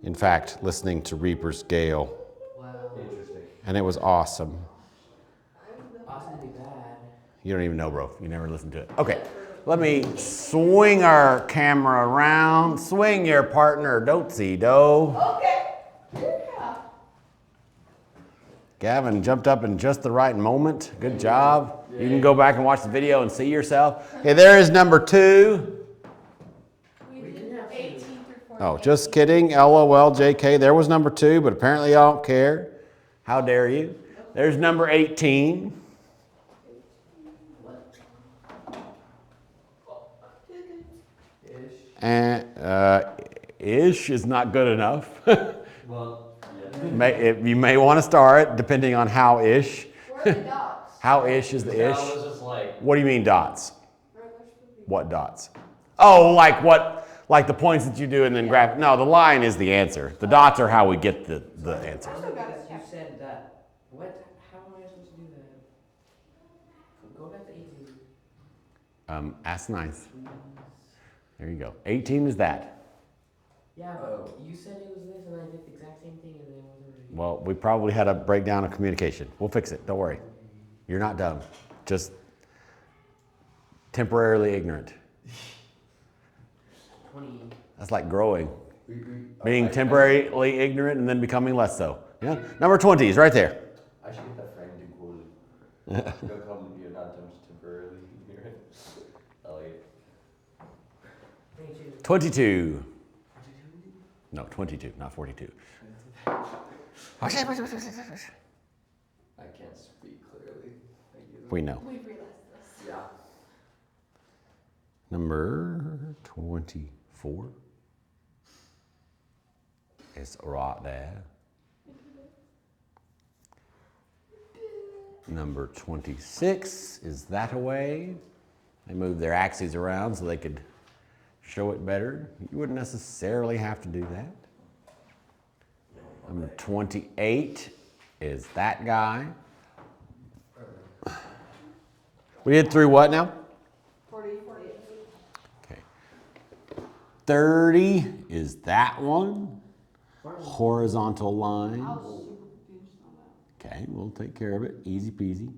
In fact, listening to Reaper's Gale. Wow. Interesting. And it was awesome. Awesome to be bad. You don't even know, bro. You never listened to it. Okay, let me swing our camera around. Swing your partner, do-si-do. Okay. Yeah. Gavin jumped up in just the right moment. Good job. You can go back and watch the video and see yourself. Okay, there is number 2. We did 18 through 40. Oh, just kidding. LOL, JK. There was number 2, but apparently y'all don't care. How dare you? There's number 18. And ish is not good enough. Well, You may want to star it depending on how ish. Where are the dots? How ish is the that ish? was just like, What do you mean dots? What dots? Oh, like the points that you do and then graph. No, the line is the answer. The dots are how we get the answer. I still got it. You said that. What? How am I supposed to do that? Go back to 18. Ask nice. There you go. 18 is that. Yeah, but you said it was this, and I did the exact same thing, and then it wasn't right. Well, we probably had a breakdown of communication. We'll fix it. Don't worry. You're not dumb. Just temporarily ignorant. 20. That's like growing. Being temporarily ignorant and then becoming less so. Yeah. Number 20 is right there. I should get that framed and quoted. You'll come, you're not temporarily ignorant. I like it. 22. No, 22, not 42. I can't speak clearly. We know. We've realized this. Yeah. Number 24 is right there. Number 26 is that away. They moved their axes around so they could show it better. You wouldn't necessarily have to do that. Number 28 is that guy. We did through what now? 40, 48. Okay. 30 is that one. Horizontal line. I was super confused on that. Okay, we'll take care of it. Easy peasy.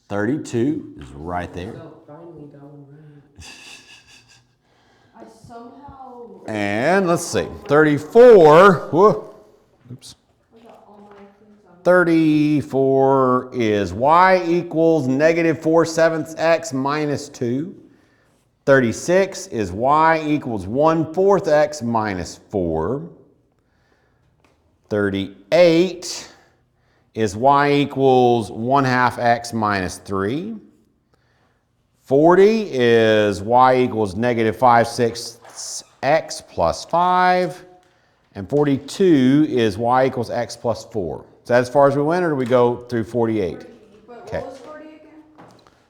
32 is right there. So finally got one right. I somehow And let's see, 34. Whoa. Oops. I got all my things on. 34 is y equals negative 4/7 x minus 2. 36 is y equals 1/4 x minus 4. 38 is y equals 1/2 x minus 3. 40 is y equals negative 5/6 x plus 5. And 42 is y equals x plus 4. Is that as far as we went, or do we go through 48? But Okay. what was 40 again?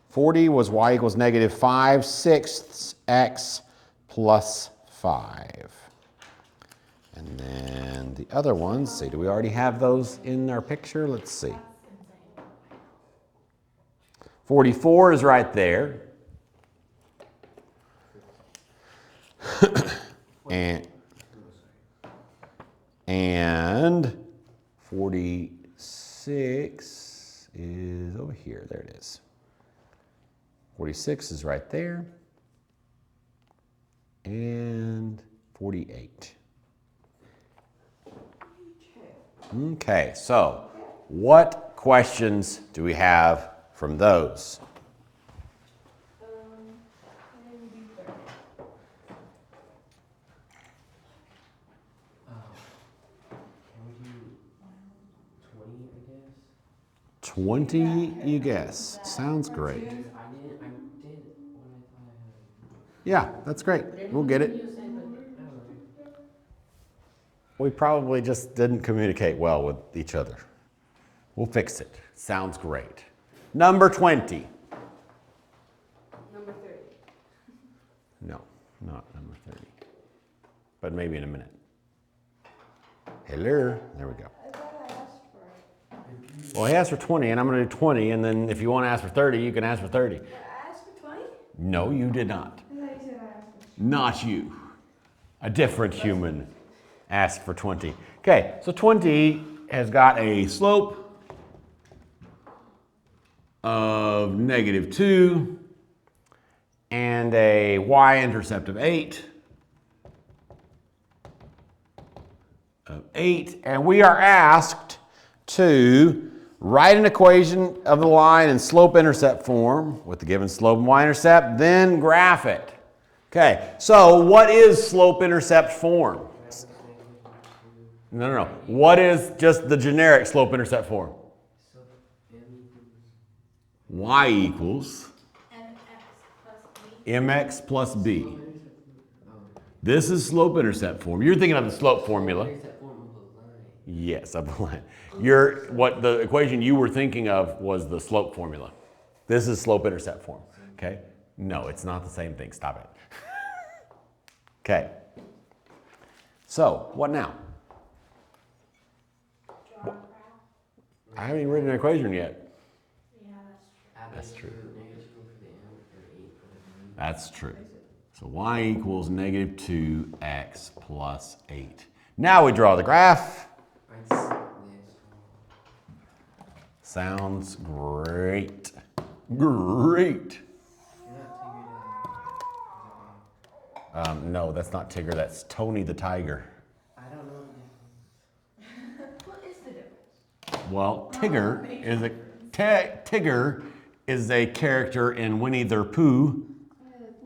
40 was y equals negative 5/6 x plus 5. And then the other ones, see, do we already have those in our picture? Let's see. 44 is right there. and 46 is over here. There it is. 46 is right there. And 48. Okay, so what questions do we have from those? Maybe 30. Can we do 20, I guess? 20, you guess. Sounds great. I did what I thought I had. Yeah, that's great. We'll get it. You said, but I don't know. We probably just didn't communicate well with each other. We'll fix it. Sounds great. Number 20. Number 30. No, not number 30. But maybe in a minute. Hello. There we go. I thought I asked for it. Well, he asked for 20, and I'm going to do 20, and then if you want to ask for 30, you can ask for 30. I asked for 20? No, you did not. I thought you said I asked for Not you. A different human asked for 20. Okay, so 20 has got a slope of -2 and a y-intercept of 8. And we are asked to write an equation of the line in slope-intercept form with the given slope and y-intercept, then graph it. Okay, so what is slope-intercept form? No. What is just the generic slope-intercept form? So m Y equals mx plus b. mx plus b. This is slope-intercept form. You're thinking of the slope formula. Intercept form of a line. Yes, of the line. What the equation you were thinking of was the slope formula. This is slope-intercept form. Okay? No, it's not the same thing. Stop it. Okay. So, what now? Draw a graph. I haven't even written an equation yet. Yeah, that's true. Add That's true. -2 for the m or 8 for the b. That's true. So y equals -2x plus 8. Now we draw the graph. Right, this. Sounds great. Great. You're not figured out. No, that's not Tigger. That's Tony the Tiger. I don't know the difference. What is the difference? Well, Tigger is a character in Winnie the Pooh,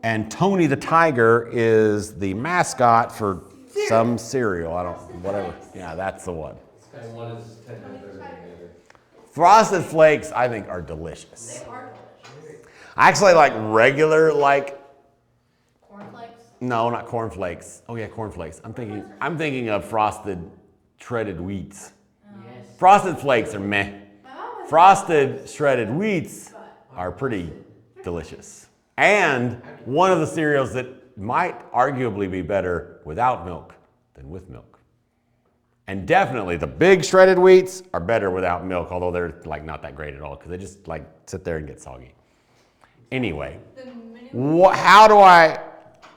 and Tony the Tiger is the mascot for some cereal. I don't, whatever. Yeah, that's the one. And one is 10 times better than the other. Frosted Flakes, I think, are delicious. They are delicious. I actually like regular, like, Cornflakes? no, not cornflakes. Oh yeah, cornflakes. I'm thinking of frosted shredded wheats. Yes. Frosted Flakes are meh. My mom was Frosted shredded wheats are pretty delicious. And one of the cereals that might arguably be better without milk than with milk. And definitely the big shredded wheats are better without milk, although they're like not that great at all because they just like sit there and get soggy. Anyway, the mini how do I?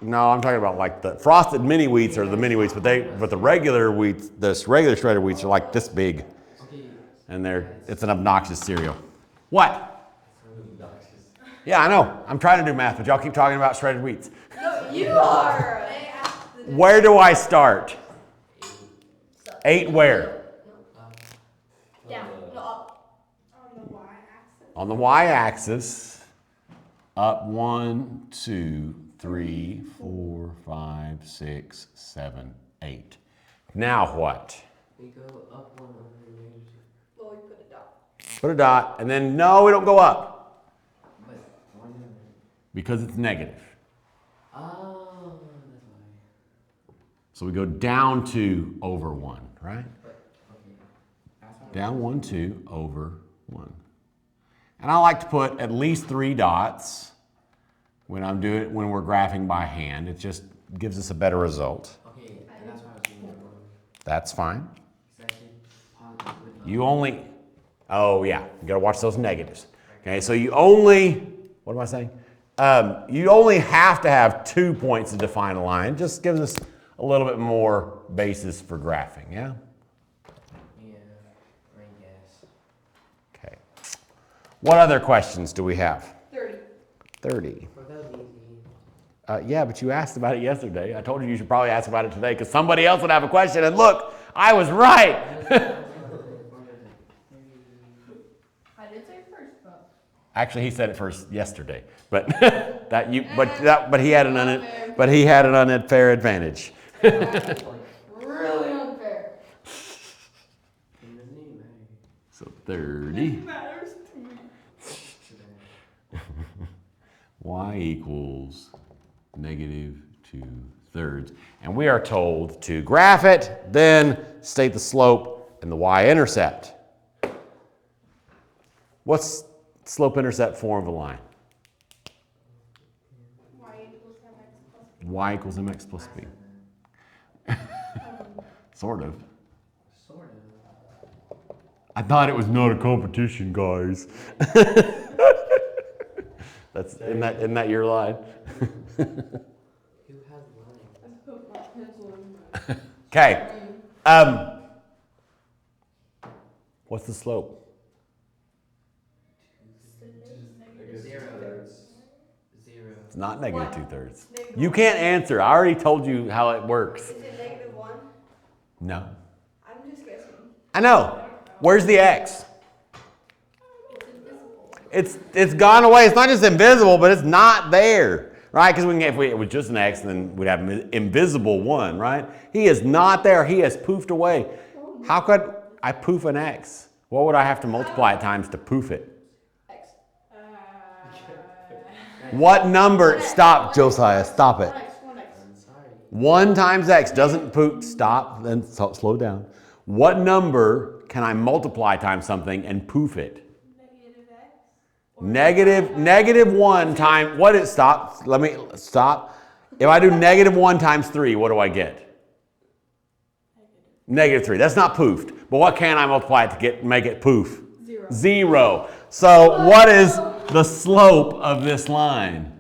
No, I'm talking about like the frosted mini wheats or the mini wheats, but the regular wheats, the regular shredded wheats are like this big, Okay. and it's an obnoxious cereal. What? So obnoxious. Yeah, I know. I'm trying to do math, but y'all keep talking about shredded wheats. No, you are. They asked the Where do I start? 8 where? down. No, up. On the y-axis. On the y-axis, up 1, 2, 3, 4, 5, 6, 7, 8. Now what? We go up 1 over -2. Well, we put a dot. Put a dot, and then no, we don't go up But 1 over. because it's negative. Oh, that's why. So we go down 2 over 1, right? But, okay. That's why. Down 1, 2 over 1. And I like to put at least 3 dots when we're graphing by hand. It just gives us a better result. Okay, and that's why I was doing it wrong. That's fine. Because I did positive with You only, oh yeah, you gotta watch those negatives. Okay, so you only, what am I saying? You only have to have 2 points to define a line. Just gives us a little bit more basis for graphing, yeah? Yeah, I guess. Okay. What other questions do we have? 30. 30. Well, that was easy. Yeah, but you asked about it yesterday. I told you should probably ask about it today because somebody else would have a question, and look, I was right. I did say first, but. Actually, he said it first yesterday, but but he had an unfair advantage. Really unfair. It doesn't even matter. So 30. Matters to me. Y equals -2/3. And we are told to graph it, then state the slope and the y-intercept. What's slope-intercept form of a line? Y equals mx plus b. Y equals mx plus b. Sort of. Sort of. I thought it was not a competition, guys. Isn't that your line? Who has lines? I put my pencil Okay. What's the slope? Zero. Zero. It's not negative One. 2/3. Negative You one. can't answer. I already told you how it works. Is it -1? No. I'm just guessing. I know. Where's the x? It's invisible. It's gone away. It's not just invisible, but it's not there, right? Because if it was just an x, then we'd have an invisible 1, right? He is not there. He has poofed away. How could I poof an x? What would I have to multiply it times to poof it? X. What number? Stop, Josiah. Stop it. 1x. I'm sorry. 1 times x doesn't poof. Stop. Then slow down. What number can I multiply times something and poof it? Negative 1 times, what is, stop, let me, stop. If I do -1 times 3, what do I get? -3, that's not poofed. But what can I multiply it to make it poof? 0. 0. So what is the slope of this line?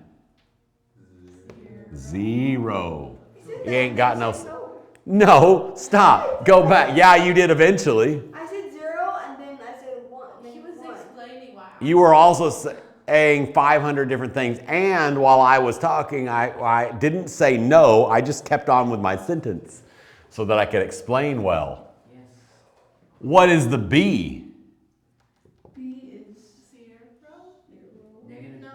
0. You ain't got no, no, stop, go back. Yeah, you did eventually. I said 0 and then I said 1. He was explaining why. You were also saying 500 different things, and while I was talking, I didn't say no, I just kept on with my sentence so that I could explain well. Yes. What is the b? B is Zero. Negative. No.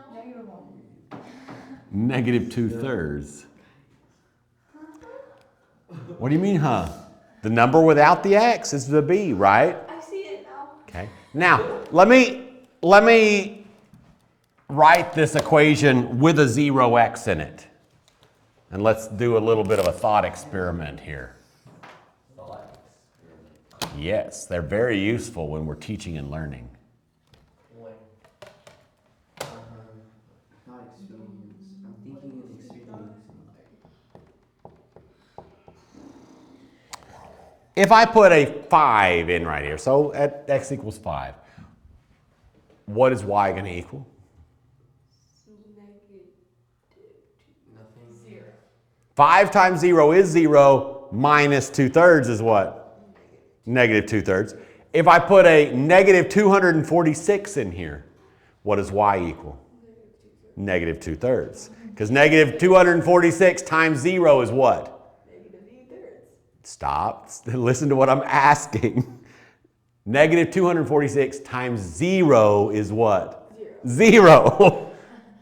-1. -2/3. What do you mean, huh? The number without the x is the b, right? I see it now. Okay. Now, let me write this equation with a 0x in it. And let's do a little bit of a thought experiment here. Yes, they're very useful when we're teaching and learning. One. Not experience. I'm thinking of experience. If I put a 5 in right here, so at x equals 5, what is y going to equal? Nothing. 0. 5 times 0 is 0, minus 2/3 is what? -2/3. If I put a -246 in here, what does y equal? -2/3. Because -246 times 0 is what? -2/3. Stop. Listen to what I'm asking. -246 times 0 is what? 0.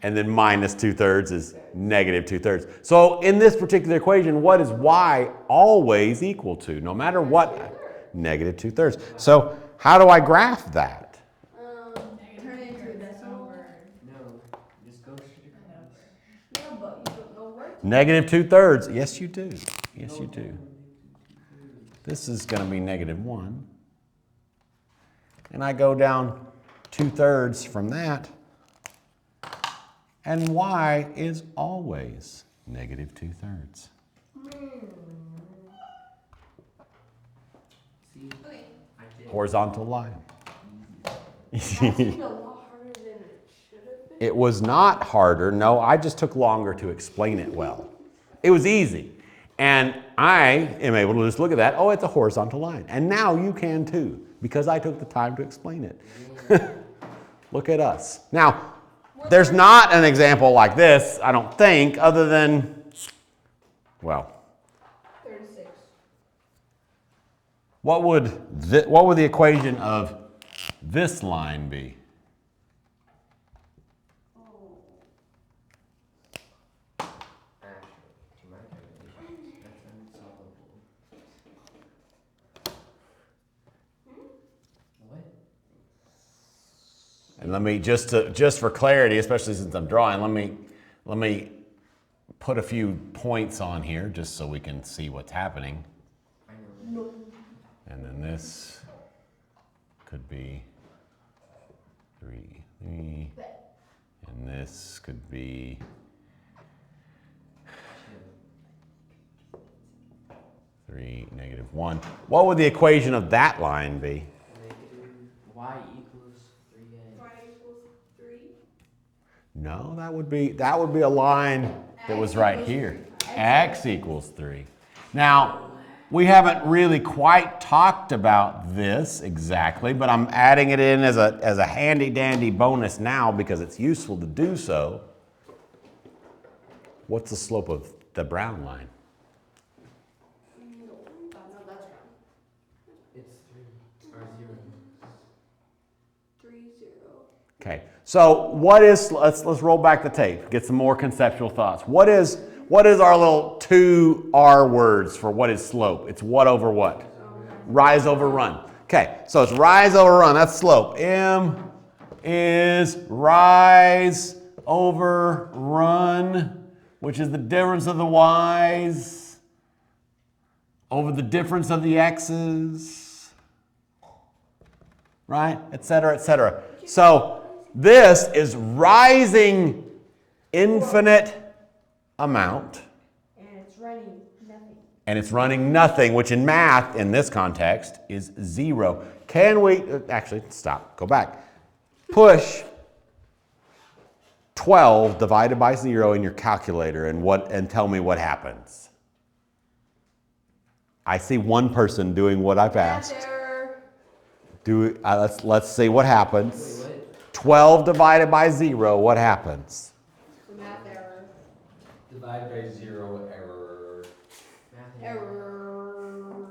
And then minus 2/3 is -2/3. So in this particular equation, what is y always equal to? No matter what, -2/3. So how do I graph that? Turn it into a decimal. No. Just go straight across. Yeah, but you don't know where to. -2/3. Yes, you do. Yes, you do. This is going to be -1. And I go down 2/3 from that. And y is always -2/3. See? Okay. I did. Horizontal line. That seemed a lot harder than it should have been. It was not harder. No, I just took longer to explain it well. It was easy. And I am able to just look at that. Oh, it's a horizontal line. And now you can too, because I took the time to explain it. Look at us. Now, there's not an example like this, I don't think, other than, well, 36. what would the equation of this line be? Actually, to my calculation, that's unsolvable. What? And let me just for clarity, especially since I'm drawing, let me put a few points on here just so we can see what's happening. I know. No. And then this could be 3, and this could be 3, -1. What would the equation of that line be? Negative y equals 3a. Y equals 3. No, that would be a line that was right here. X equals 3. Now, we haven't really quite talked about this exactly, but I'm adding it in as a handy dandy bonus now because it's useful to do so. What's the slope of the brown line? No, that's wrong. It's 3 or 0. 3, 0. Okay, so what is, let's roll back the tape, get some more conceptual thoughts. What is our little 2 R words for what is slope? It's what over what? Rise over run. Okay, so it's rise over run, that's slope. M is rise over run, which is the difference of the y's over the difference of the x's, right? Et cetera, et cetera. So this is rising infinite amount. And it's running nothing. And it's running nothing, which in math, in this context, is 0. Can we, actually, stop, go back. Push 12 divided by 0 in your calculator and tell me what happens. I see one person doing what I've asked. Let's see what happens. Wait, what? 12 divided by 0, what happens? Math error. Divide by 0, error. Math Error.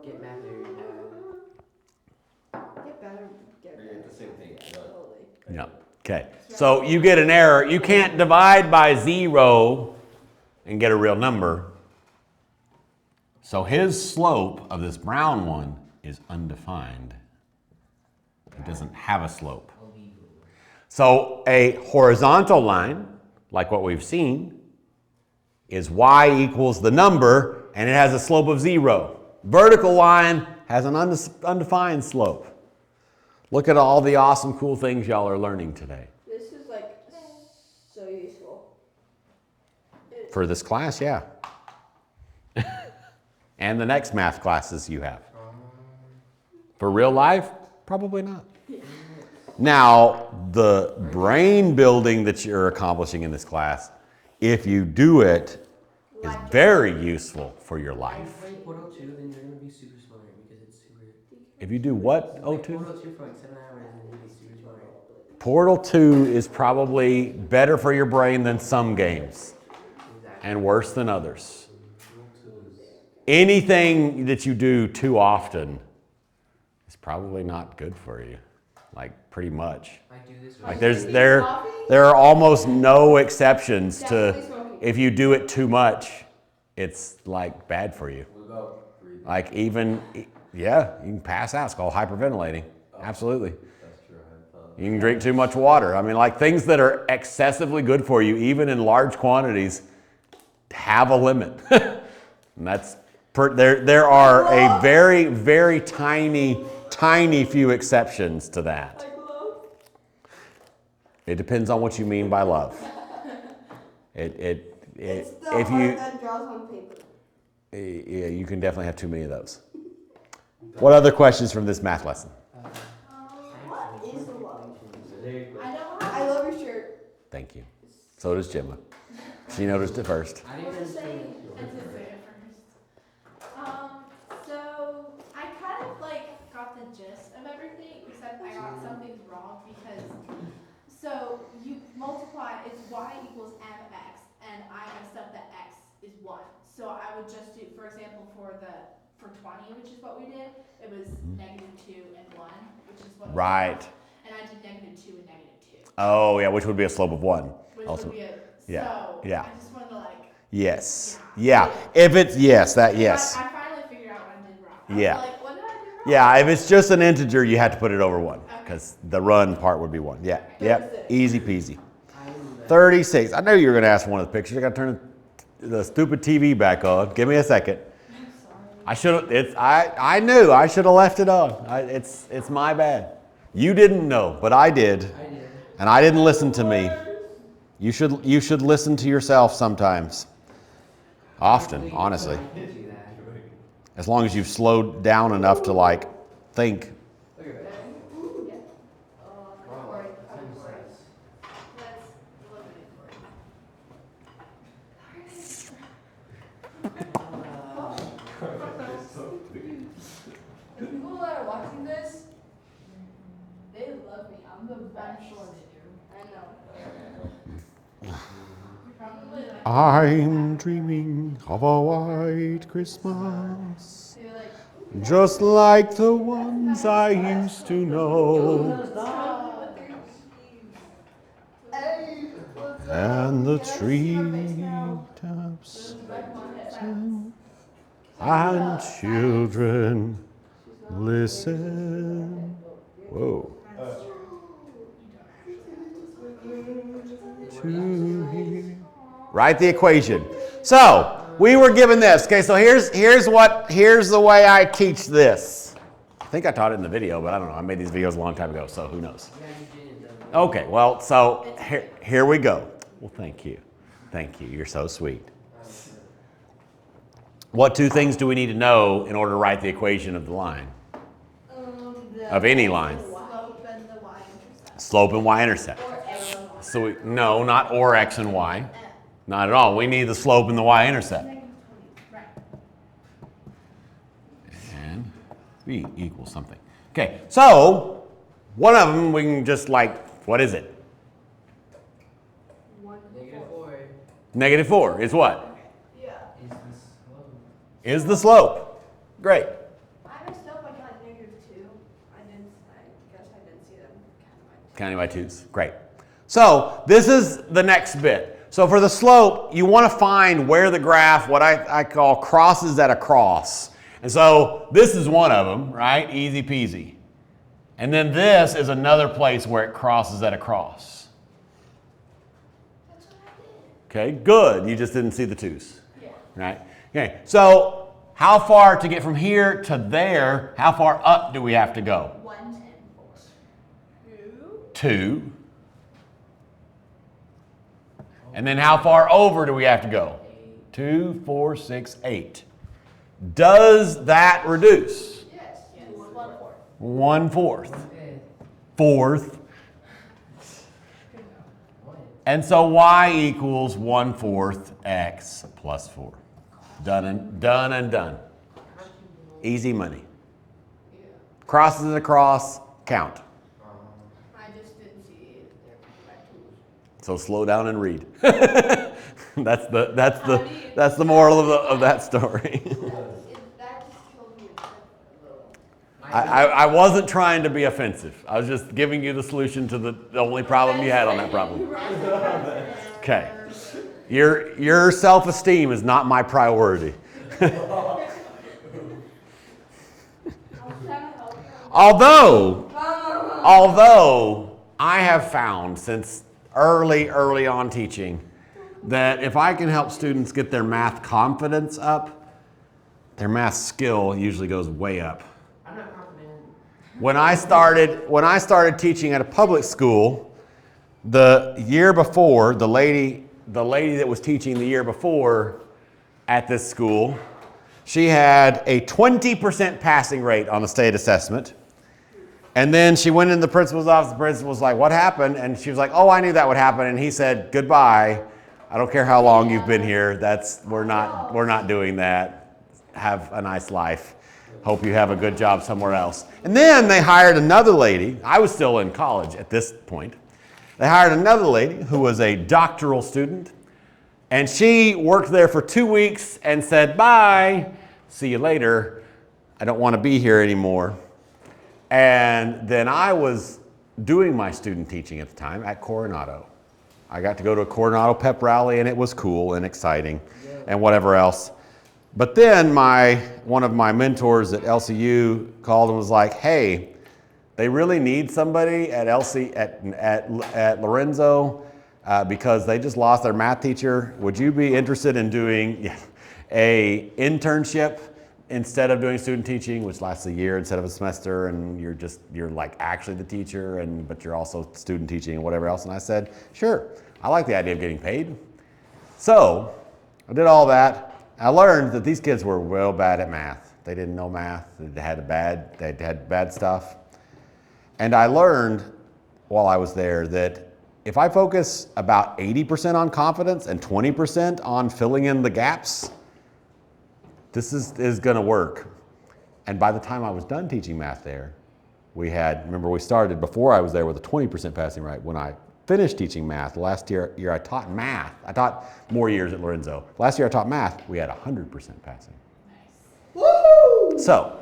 Get math error. Get better. Get Or better. get the same thing. Slowly. No. Okay. So you get an error. You can't divide by 0 and get a real number. So his slope of this brown one is undefined. It doesn't have a slope. So a horizontal line, like what we've seen, is y equals the number, and it has a slope of 0. Vertical line has an undefined slope. Look at all the awesome, cool things y'all are learning today. This is like so useful. For this class, yeah. And the next math classes you have. For real life, probably not. Now, the brain building that you're accomplishing in this class, if you do it, is very useful for your If life. you play Portal 2, then you're going to be super smart because it's super. If you do what, Play O2? Portal 2 for like 7 hours and you'll be super smart. Portal 2 is probably better for your brain than some games, Exactly. and worse than others. Anything that you do too often is probably not good for you, like pretty much. I do this Like right. there are almost no exceptions Definitely to smoking. if you do it too much, it's like bad for you. What about breathing? Like even, yeah, you can pass out. It's called hyperventilating. Absolutely. That's true. I thought. You can drink too much water. I mean, like things that are excessively good for you, even in large quantities, have a limit. And that's there are a very, very tiny few exceptions to that. Like love. It depends on what you mean by love. It's the if heart you, that draws on paper. yeah, you can definitely have too many of those. What other questions from this math lesson? What is love? So there you go. I don't have. I love your shirt. Thank you. So does Gemma. She noticed it first. I didn't What to say? understand. And to say it first. So I kind of like got the gist of everything, except I got some things wrong because so you multiply it's y equals mx, and I messed up that x is 1. So I would just do, for example, for 20, which is what we did, it was -2 and 1, which is what we Right. did. And I did -2 and -2. Oh, yeah, which would be a slope of 1. Which Also, would be a, yeah, so yeah. I just wanted to like, yes. Yeah. If it's, yes, that, I yes. finally figured out what I did wrong. I Yeah. was like, what did I do wrong? Yeah, if it's just an integer, you have to put it over 1, because the run part would be 1. Yeah, Okay. yep, easy peasy. I knew that. 36. I knew you were going to ask for one of the pictures. I got to turn the stupid TV back on. Give me a second. I'm sorry. I should have. It's. I knew. I should have left it on. It's my bad. You didn't know, but I did, I did. and I didn't listen to me. You should listen to yourself sometimes. Often, honestly. I did do that. As long as you've slowed down enough to like think. Look at that. Yeah. Wow, Recording. I'm time recording. size. Let's eliminate Cory. Uh, I'm the best. I know. Probably like. I'm dreaming of a white Christmas, You're like, just like the ones I used to know. And the treetops and children listen. Whoa. To hear. Write the equation. So we were given this. Okay, so here's the way I teach this. I think I taught it in the video, but I don't know. I made these videos a long time ago, so who knows? Yeah, you did. Though. Okay, well, so here we go. Well, thank you. Thank you. You're so sweet. What two things do we need to know in order to write the equation of the line? Of any line. slope and the y-intercept. Slope and y-intercept. So no, not or x and y. Not at all. We need the slope and the y-intercept. Right. And b equals something. Okay, so one of them we can just like, what is it? -4 -4 is what? Yeah. is the slope. Is the slope. Great. I messed up. I got -2. I guess I didn't see them Counting by twos. Great. So this is the next bit. So for the slope, you want to find where the graph, what I call crosses at a cross. And so this is one of them, right? Easy peasy. And then this is another place where it crosses at a cross. That's what I did. Okay, good. You just didn't see the twos. Yeah. Right? Okay, so how far to get from here to there, how far up do we have to go? 1, 10, 4. 2. And then how far over do we have to go? 2, 4, 6, 8. Does that reduce? Yes. 1/4. Okay. Fourth. What? And so y equals 1/4 x plus 4. Done and done. Easy money. Crosses across, count. I just didn't see it there. So slow down and read. that's the moral of that story. That just killed me. I wasn't trying to be offensive. I was just giving you the solution to the only problem you had on that problem. Okay. Your self-esteem is not my priority. Although I have found since early on teaching that if I can help students get their math confidence up, their math skill usually goes way up. I'm not confident. When I started teaching at a public school, the year before, the lady that was teaching the year before at this school, she had a 20% passing rate on the state assessment. And then she went in the principal's office. The principal was like, "What happened?" And she was like, "Oh, I knew that would happen." And he said, "Goodbye. I don't care how long you've been here. We're not doing that. Have a nice life. Hope you have a good job somewhere else." And then they hired another lady. I was still in college at this point. They hired another lady who was a doctoral student. And she worked there for 2 weeks and said, "Bye. See you later. I don't want to be here anymore." And then I was doing my student teaching at the time at Coronado. I got to go to a Coronado pep rally and it was cool and exciting and whatever else. But then one of my mentors at LCU called and was like, "Hey, they really need somebody at Lorenzo because they just lost their math teacher. Would you be interested in doing a internship instead of doing student teaching, which lasts a year instead of a semester, and you're like actually the teacher, but you're also student teaching and whatever else?" And I said, "Sure, I like the idea of getting paid." So I did all that. I learned that these kids were real bad at math. They didn't know math. They had bad stuff. And I learned while I was there that if I focus about 80% on confidence and 20% on filling in the gaps, this is going to work. And by the time I was done teaching math there, we had, remember we started before I was there with a 20% passing rate. When I finished teaching math, the last year I taught math. I taught more years at Lorenzo. Last year I taught math, we had 100% passing. Nice. So,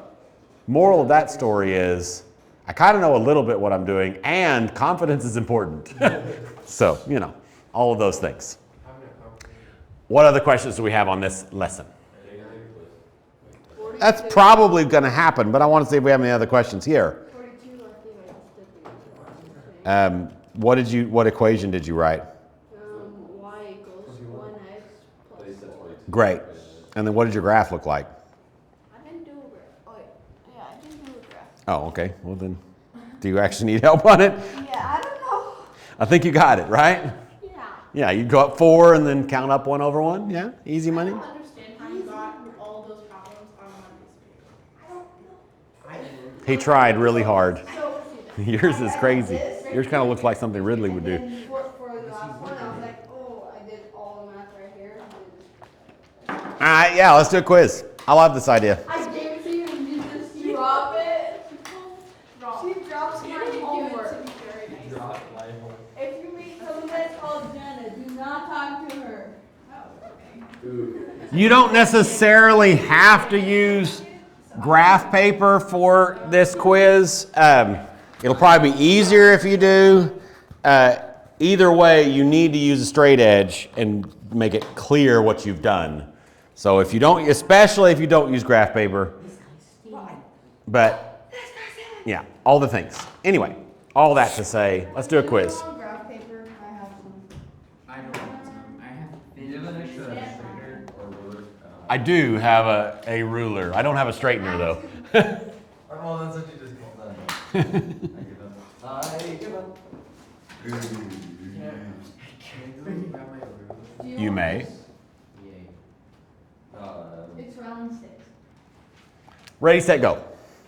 moral of that story is, I kind of know a little bit what I'm doing, and confidence is important. So, you know, all of those things. What other questions do we have on this lesson? That's probably going to happen, but I want to see if we have any other questions here. 42, I think I just did the What equation did you write? y equals 1x plus 4. Great. And then what did your graph look like? I didn't do a graph. Oh, wait. Yeah, I didn't do a graph. Oh, okay. Well then, do you actually need help on it? Yeah, I don't know. I think you got it, right? Yeah. Yeah, you go up 4 and then count up 1 over 1. Yeah, easy I money. don't understand how you got all those problems on one piece of paper. I don't know. I didn't. He tried really hard. So, Yours is crazy. Yours kind of looks like something Ridley would do. And for the last one, I was like, oh, I did all the math right here. All right, yeah, let's do a quiz. I love this idea. I gave it to you and you just drop it. wrong. She drops You my didn't do it homework. to be very nice. Drop my home. If you meet someone that's called Jenna, do not talk to her. Oh, okay. Ooh. You don't necessarily have to use graph paper for this quiz. It'll probably be easier if you do. Either way, you need to use a straight edge and make it clear what you've done. So if you don't, especially if you don't use graph paper, but yeah, all the things. Anyway, all that to say, let's do a quiz. Graph paper, I have some. I don't want some. I have Do you have an extra straightener or ruler? I do have a ruler. I don't have a straightener though. Well, that's what you just called that. I give up. Can I go grab my ruler? You may. Yay. Uh, It's round 6. Ready, set, go.